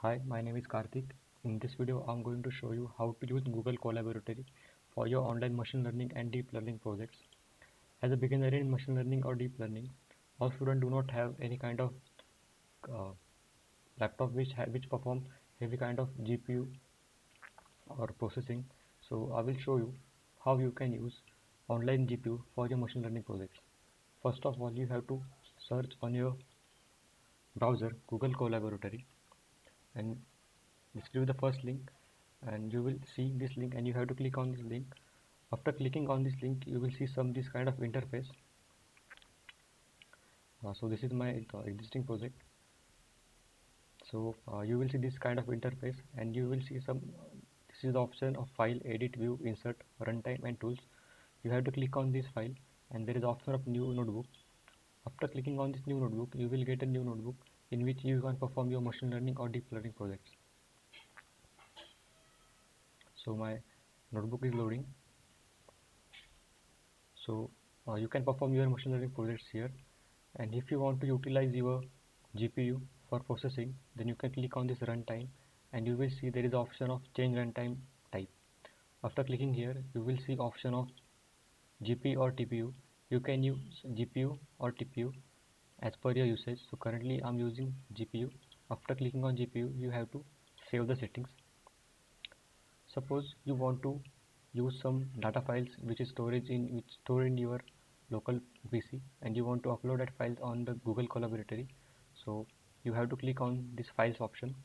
Hi, my name is Karthik. In this video, I'm going to show you how to use Google Colaboratory for your online machine learning and deep learning projects. As a beginner in machine learning or deep learning, all students do not have any kind of uh, laptop which perform heavy kind of GPU or processing. So I will show you how you can use online GPU for your machine learning projects. First of all, you have to search on your browser Google Colaboratory, and this will be the first link, and you will see this link and you have to click on this link. After clicking on this link, you will see this kind of interface. So this is my existing project. So you will see this kind of interface, and you will see this is the option of file, edit, view, insert, runtime and tools. You have to click on this file, and there is option of new notebook. After clicking on this new notebook, you will get a new notebook in which you can perform your machine learning or deep learning projects. So my notebook is loading. So you can perform your machine learning projects here, and if you want to utilize your GPU for processing, then you can click on this runtime, and you will see there is the option of change runtime type. After clicking here, you will see option of GPU or TPU. You can use GPU or TPU as per your usage. So currently I'm using GPU. After clicking on GPU, you have to save the settings. Suppose you want to use some data files which stored in your local PC, and you want to upload that files on the Google Colaboratory. So you have to click on this files option.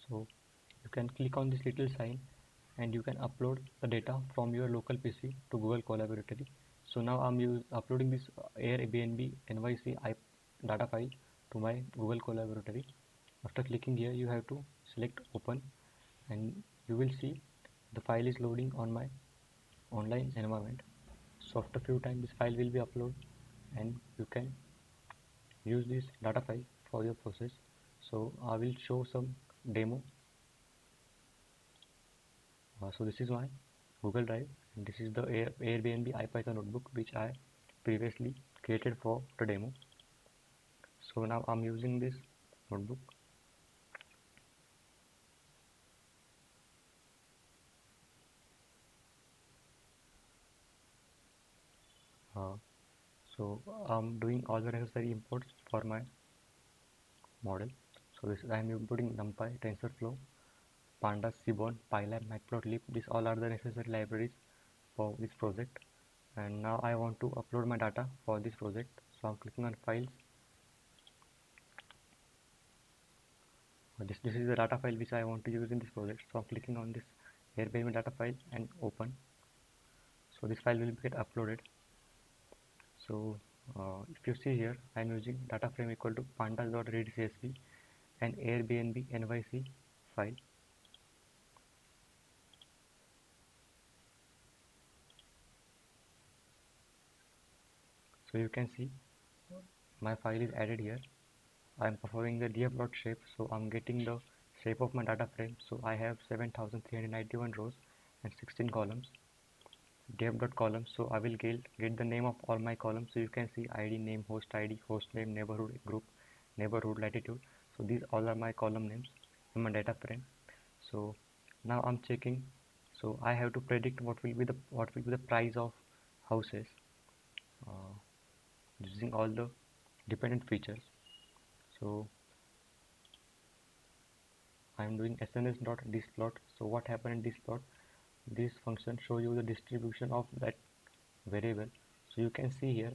So you can click on this little sign, and you can upload the data from your local PC to Google Colaboratory. So now I'm uploading this Airbnb NYC data file to my Google Colaboratory. After clicking here, you have to select open, and you will see the file is loading on my online environment. So after few time, this file will be uploaded, and you can use this data file for your process. So I will show some demo. So this is my Google Drive, and this is the Airbnb IPython notebook which I previously created for the demo. So now I'm using this notebook. Uh, so I'm doing all the necessary imports for my model. So this I am importing NumPy, TensorFlow, Pandas, Seaborn, Pylab, Matplotlib. These all are the necessary libraries for this project. And now I want to upload my data for this project. So I'm clicking on files. This is the data file which I want to use in this project. So I'm clicking on this Airbnb data file and open. So this file will get uploaded. So if you see here, I am using data frame equal to pandas.readcsv and Airbnb NYC file. So you can see my file is added here. I am performing the df shape, so I'm getting the shape of my data frame. So I have 7391 rows and 16 columns. Def.column, so I will get the name of all my columns. So you can see ID, name, host ID, host name, neighborhood, group, neighborhood, latitude. So these all are my column names in my data frame. So now I'm checking. So I have to predict what will be the price of houses uh, using all the dependent features. So I'm doing sns.distplot. So what happened in distplot? This function show you the distribution of that variable. So you can see here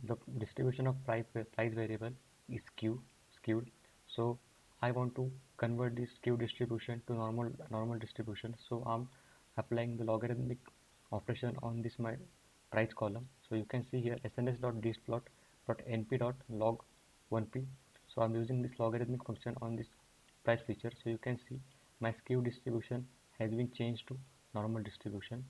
the distribution of price variable is skewed. So I want to convert this skewed distribution to normal distribution. So I'm applying the logarithmic operation on this my price column. So you can see here sns.distplot.np.log 1p. So I'm using this logarithmic function on this price feature. So you can see my skew distribution has been changed to normal distribution.